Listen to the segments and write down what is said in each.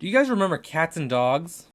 Do you guys remember cats and dogs?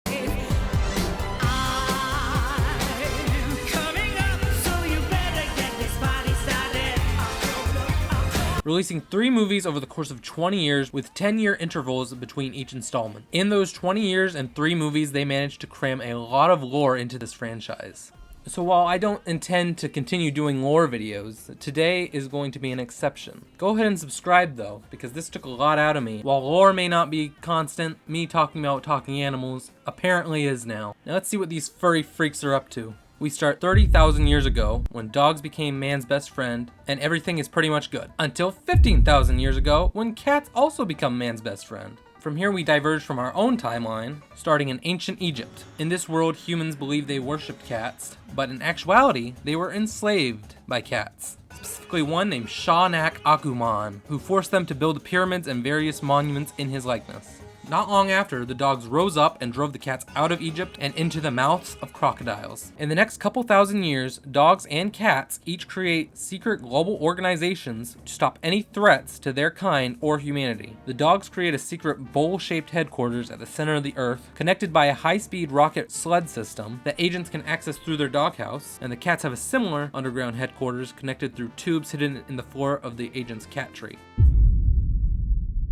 Releasing 3 movies over the course of 20 years with 10-year intervals between each installment. In those 20 years and 3 movies, they managed to cram a lot of lore into this franchise. So while I don't intend to continue doing lore videos, today is going to be an exception. Go ahead and subscribe though, because this took a lot out of me. While lore may not be constant, me talking about talking animals apparently is now. Now let's see what these furry freaks are up to. We start 30,000 years ago, when dogs became man's best friend, and everything is pretty much good. Until 15,000 years ago, when cats also become man's best friend. From here we diverge from our own timeline, starting in ancient Egypt. In this world, humans believed they worshipped cats, but in actuality, they were enslaved by cats. Specifically one named Shah-nak-Akuman, who forced them to build the pyramids and various monuments in his likeness. Not long after, the dogs rose up and drove the cats out of Egypt and into the mouths of crocodiles. In the next couple thousand years, dogs and cats each create secret global organizations to stop any threats to their kind or humanity. The dogs create a secret bowl-shaped headquarters at the center of the earth, connected by a high-speed rocket sled system that agents can access through their doghouse, and the cats have a similar underground headquarters connected through tubes hidden in the floor of the agent's cat tree.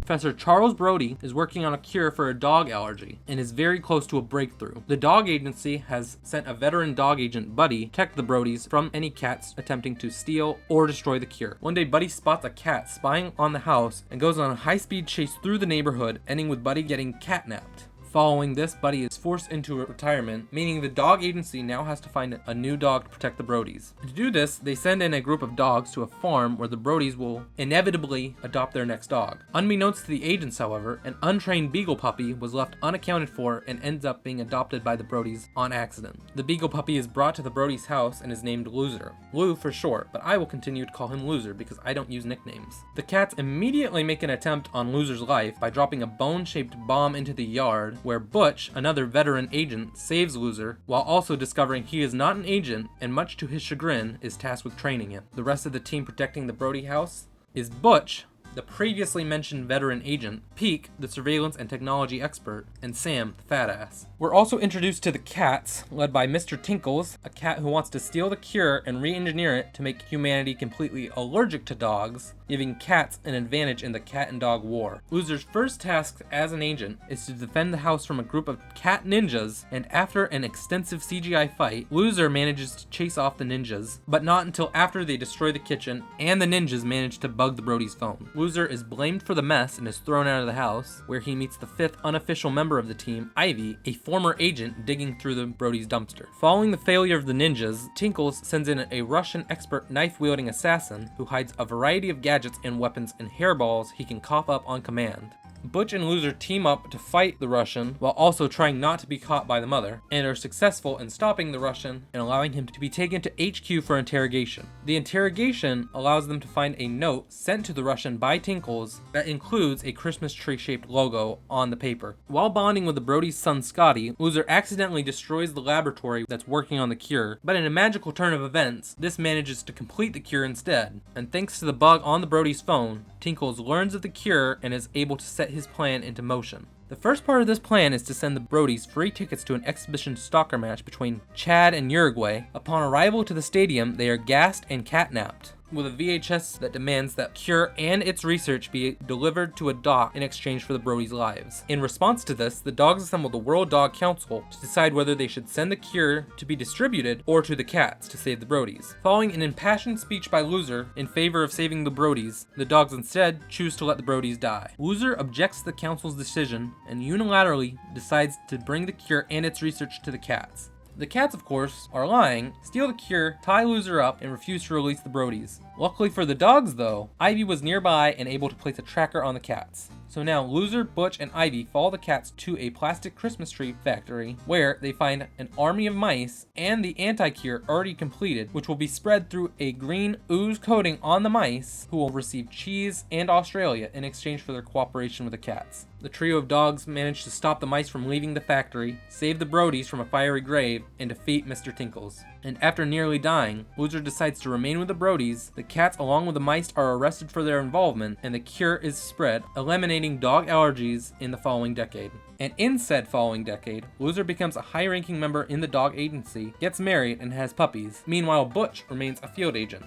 Professor Charles Brody is working on a cure for a dog allergy and is very close to a breakthrough. The dog agency has sent a veteran dog agent, Buddy, to protect the Brodys from any cats attempting to steal or destroy the cure. One day, Buddy spots a cat spying on the house and goes on a high-speed chase through the neighborhood, ending with Buddy getting catnapped. Following this, Buddy is forced into retirement, meaning the dog agency now has to find a new dog to protect the Brodys. To do this, they send in a group of dogs to a farm where the Brodys will inevitably adopt their next dog. Unbeknownst to the agents, however, an untrained beagle puppy was left unaccounted for and ends up being adopted by the Brodys on accident. The beagle puppy is brought to the Brodys' house and is named Loser. Lou for short, but I will continue to call him Loser because I don't use nicknames. The cats immediately make an attempt on Loser's life by dropping a bone-shaped bomb into the yard, where Butch, another veteran agent, saves Loser, while also discovering he is not an agent and, much to his chagrin, is tasked with training him. The rest of the team protecting the Brody house is Butch, the previously mentioned veteran agent, Peek, the surveillance and technology expert, and Sam, the fat ass. We're also introduced to the cats, led by Mr. Tinkles, a cat who wants to steal the cure and re-engineer it to make humanity completely allergic to dogs, giving cats an advantage in the cat and dog war. Loser's first task as an agent is to defend the house from a group of cat ninjas, and after an extensive CGI fight, Loser manages to chase off the ninjas, but not until after they destroy the kitchen and the ninjas manage to bug the Brody's phone. Loser is blamed for the mess and is thrown out of the house, where he meets the 5th unofficial member of the team, Ivy, a former agent digging through the Brody's dumpster. Following the failure of the ninjas, Tinkles sends in a Russian expert knife-wielding assassin who hides a variety of gadgets and weapons and hairballs he can cough up on command. Butch and Loser team up to fight the Russian while also trying not to be caught by the mother, and are successful in stopping the Russian and allowing him to be taken to HQ for interrogation. The interrogation allows them to find a note sent to the Russian by Tinkles that includes a Christmas tree-shaped logo on the paper. While bonding with the Brody's son Scotty, Loser accidentally destroys the laboratory that's working on the cure, but in a magical turn of events, this manages to complete the cure instead, and thanks to the bug on the Brody's phone, Tinkles learns of the cure and is able to set his plan into motion. The first part of this plan is to send the Brodys free tickets to an exhibition soccer match between Chad and Uruguay. Upon arrival to the stadium, they are gassed and catnapped, with a VHS that demands that cure and its research be delivered to a doc in exchange for the Brodys' lives. In response to this, the dogs assemble the World Dog Council to decide whether they should send the cure to be distributed or to the cats to save the Brodys. Following an impassioned speech by Loser in favor of saving the Brodys, the dogs instead choose to let the Brodys die. Loser objects to the council's decision and unilaterally decides to bring the cure and its research to the cats. The cats, of course, are lying, steal the cure, tie Loser up, and refuse to release the Brodys. Luckily for the dogs, though, Ivy was nearby and able to place a tracker on the cats. So now Loser, Butch, and Ivy follow the cats to a plastic Christmas tree factory where they find an army of mice and the anti-cure already completed, which will be spread through a green ooze coating on the mice, who will receive cheese and Australia in exchange for their cooperation with the cats. The trio of dogs manage to stop the mice from leaving the factory, save the Brodys from a fiery grave, and defeat Mr. Tinkles. And after nearly dying, Loser decides to remain with the Brodys. The cats along with the mice are arrested for their involvement, and the cure is spread, eliminating creating dog allergies in the following decade. And in said following decade, Loser becomes a high-ranking member in the dog agency, gets married, and has puppies. Meanwhile, Butch remains a field agent.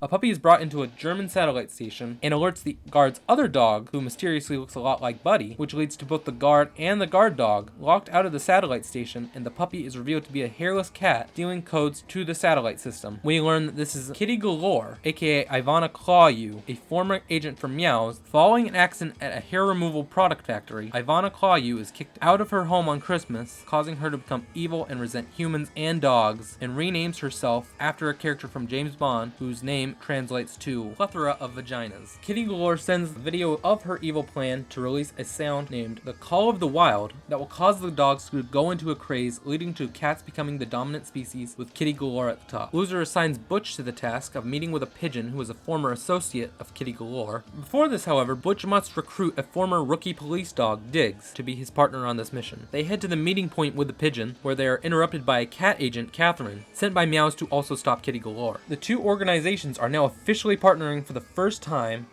A puppy is brought into a German satellite station and alerts the guard's other dog, who mysteriously looks a lot like Buddy, which leads to both the guard and the guard dog locked out of the satellite station, and the puppy is revealed to be a hairless cat dealing codes to the satellite system. We learn that this is Kitty Galore, aka Ivana Clawyu, a former agent from Meows. Following an accident at a hair removal product factory, Ivana Clawyu is kicked out of her home on Christmas, causing her to become evil and resent humans and dogs, and renames herself after a character from James Bond, whose name translates to plethora of vaginas. Kitty Galore sends a video of her evil plan to release a sound named the Call of the Wild that will cause the dogs to go into a craze, leading to cats becoming the dominant species, with Kitty Galore at the top. Loser assigns Butch to the task of meeting with a pigeon who is a former associate of Kitty Galore. Before this, however, Butch must recruit a former rookie police dog, Diggs, to be his partner on this mission. They head to the meeting point with the pigeon, where they are interrupted by a cat agent, Catherine, sent by Meows to also stop Kitty Galore. The two organizations are now officially partnering for the first time.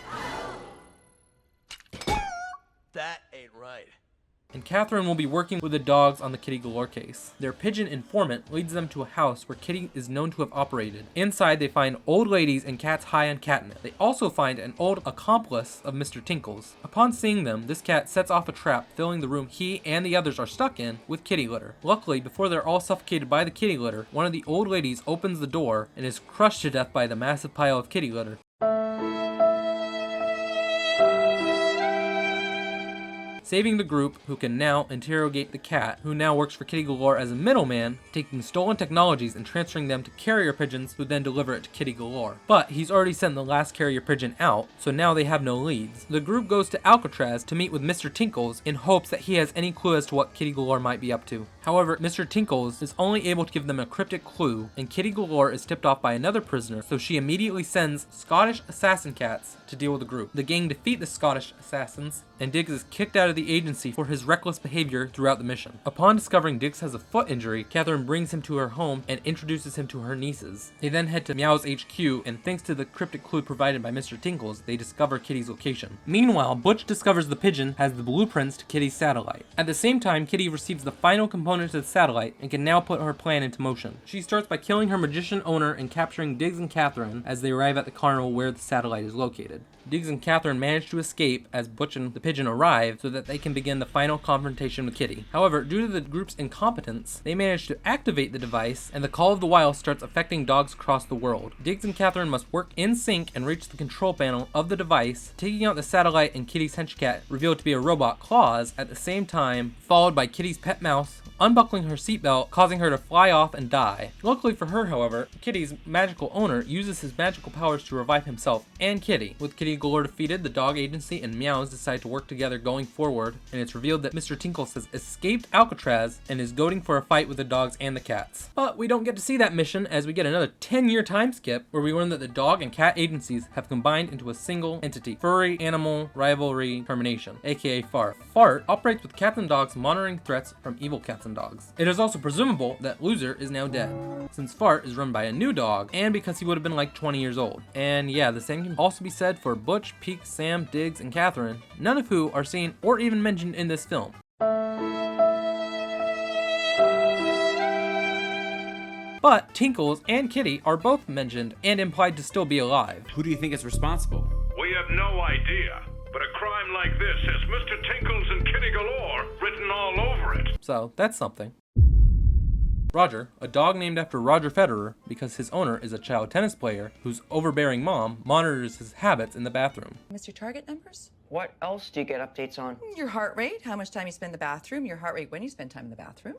That ain't right. And Catherine will be working with the dogs on the Kitty Galore case. Their pigeon informant leads them to a house where Kitty is known to have operated. Inside, they find old ladies and cats high on catnip. They also find an old accomplice of Mr. Tinkle's. Upon seeing them, this cat sets off a trap, filling the room he and the others are stuck in with kitty litter. Luckily, before they're all suffocated by the kitty litter, one of the old ladies opens the door and is crushed to death by the massive pile of kitty litter. Saving the group, who can now interrogate the cat, who now works for Kitty Galore as a middleman, taking stolen technologies and transferring them to carrier pigeons, who then deliver it to Kitty Galore. But he's already sent the last carrier pigeon out, so now they have no leads. The group goes to Alcatraz to meet with Mr. Tinkles in hopes that he has any clue as to what Kitty Galore might be up to. However, Mr. Tinkles is only able to give them a cryptic clue, and Kitty Galore is tipped off by another prisoner, so she immediately sends Scottish assassin cats to deal with the group. The gang defeat the Scottish assassins, and Diggs is kicked out of the agency for his reckless behavior throughout the mission. Upon discovering Diggs has a foot injury, Catherine brings him to her home and introduces him to her nieces. They then head to Meow's HQ, and thanks to the cryptic clue provided by Mr. Tinkles, they discover Kitty's location. Meanwhile, Butch discovers the pigeon has the blueprints to Kitty's satellite. At the same time, Kitty receives the final components of the satellite and can now put her plan into motion. She starts by killing her magician owner and capturing Diggs and Catherine as they arrive at the carnival where the satellite is located. Diggs and Catherine manage to escape as Butch and the pigeon arrive so that they can begin the final confrontation with Kitty. However, due to the group's incompetence, they manage to activate the device, and the Call of the Wild starts affecting dogs across the world. Diggs and Catherine must work in sync and reach the control panel of the device, taking out the satellite and Kitty's hench cat, revealed to be a robot, Claws, at the same time, followed by Kitty's pet mouse, unbuckling her seatbelt, causing her to fly off and die. Luckily for her, however, Kitty's magical owner uses his magical powers to revive himself and Kitty. With Kitty Galore defeated, the dog agency and Meows decide to work together going forward, and it's revealed that Mr. Tinkles has escaped Alcatraz and is goading for a fight with the dogs and the cats. But we don't get to see that mission, as we get another 10-year time skip where we learn that the dog and cat agencies have combined into a single entity, Furry Animal Rivalry Termination, aka FART. FART operates with cats and dogs monitoring threats from evil cats and dogs. It is also presumable that Loser is now dead, since FART is run by a new dog, and because he would have been like 20 years old. And yeah, the same can also be said for Butch, Peak, Sam, Diggs, and Catherine, none of who are seen or even mentioned in this film. But Tinkles and Kitty are both mentioned and implied to still be alive. Who do you think is responsible? We have no idea, but a crime like this has Mr. Tinkles and Kitty Galore written all over it. So that's something. Roger, a dog named after Roger Federer because his owner is a child tennis player whose overbearing mom monitors his habits in the bathroom. Mr. Target numbers? What else do you get updates on? Your heart rate, how much time you spend in the bathroom, your heart rate when you spend time in the bathroom.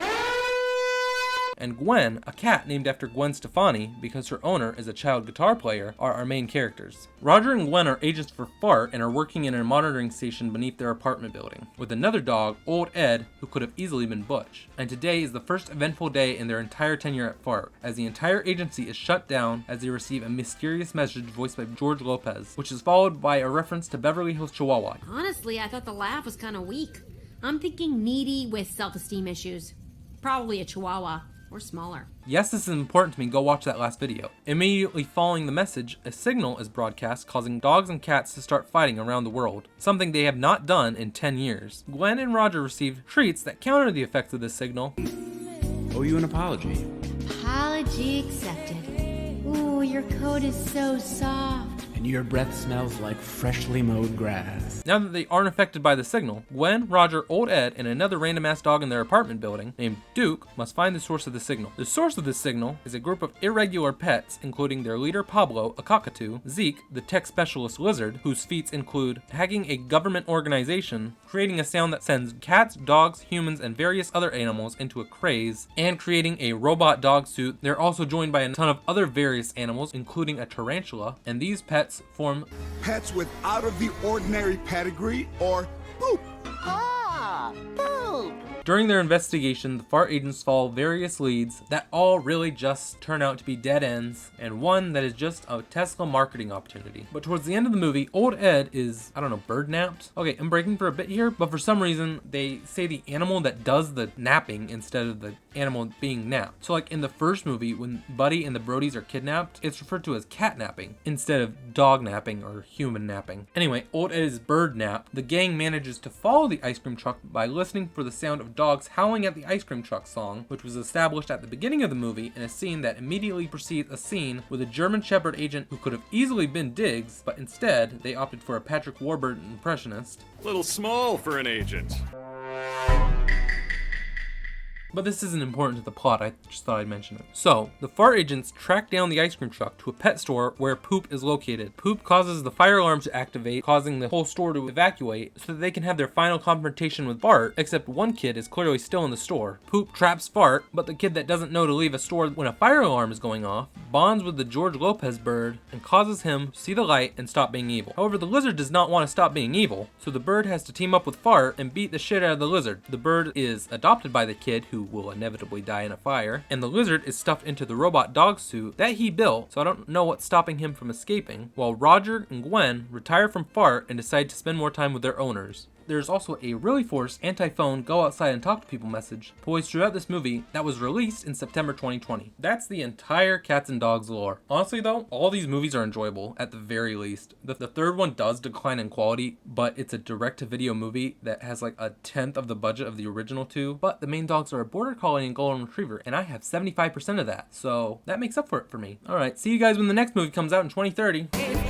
And Gwen, a cat named after Gwen Stefani because her owner is a child guitar player, are our main characters. Roger and Gwen are agents for FART and are working in a monitoring station beneath their apartment building, with another dog, Old Ed, who could have easily been Butch. And today is the first eventful day in their entire tenure at FART, as the entire agency is shut down as they receive a mysterious message voiced by George Lopez, which is followed by a reference to Beverly Hills Chihuahua. Honestly, I thought the laugh was kind of weak. I'm thinking needy with self-esteem issues. Probably a Chihuahua. or smaller. Yes, this is important to me. Go watch that last video. Immediately following the message, a signal is broadcast causing dogs and cats to start fighting around the world, something they have not done in 10 years. Gwen and Roger receive treats that counter the effects of this signal. Owe you an apology. Apology accepted. Ooh, your coat is so soft. And your breath smells like freshly mowed grass. Now that they aren't affected by the signal, Gwen, Roger, Old Ed, and another random-ass dog in their apartment building, named Duke, must find the source of the signal. The source of this signal is a group of irregular pets, including their leader Pablo, a cockatoo, Zeke, the tech specialist lizard, whose feats include hacking a government organization, creating a sound that sends cats, dogs, humans, and various other animals into a craze, and creating a robot dog suit. They're also joined by a ton of other various animals, including a tarantula, and these pets form pets with out of the ordinary pedigree or poop. During their investigation, the FART agents follow various leads that all really just turn out to be dead ends, and one that is just a Tesla marketing opportunity. But towards the end of the movie, Old Ed is, I don't know, bird napped? Okay, I'm breaking for a bit here, but for some reason, they say the animal that does the napping instead of the animal being napped. So like in the first movie, when Buddy and the Brodies are kidnapped, it's referred to as cat napping instead of dog napping or human napping. Anyway, Old Ed is bird nap. The gang manages to follow the ice cream truck by listening for the sound of dogs howling at the ice cream truck song, which was established at the beginning of the movie in a scene that immediately precedes a scene with a German Shepherd agent who could have easily been Diggs, but instead they opted for a Patrick Warburton impressionist. Little small for an agent. But this isn't important to the plot, I just thought I'd mention it. So, the FART agents track down the ice cream truck to a pet store where Poop is located. Poop causes the fire alarm to activate, causing the whole store to evacuate so that they can have their final confrontation with Bart, except one kid is clearly still in the store. Poop traps Fart, but the kid that doesn't know to leave a store when a fire alarm is going off bonds with the George Lopez bird and causes him to see the light and stop being evil. However, the lizard does not want to stop being evil, so the bird has to team up with Fart and beat the shit out of the lizard. The bird is adopted by the kid, who will inevitably die in a fire, and the lizard is stuffed into the robot dog suit that he built, so I don't know what's stopping him from escaping, while Roger and Gwen retire from Fart and decide to spend more time with their owners. There's also a really forced anti-phone go outside and talk to people message poised throughout this movie that was released in September 2020. That's the entire Cats and Dogs lore. Honestly though, all these movies are enjoyable at the very least. The third one does decline in quality, but it's a direct-to-video movie that has like a tenth of the budget of the original two. But the main dogs are a border collie and golden retriever, and I have 75% of that, so that makes up for it for me. Alright, see you guys when the next movie comes out in 2030.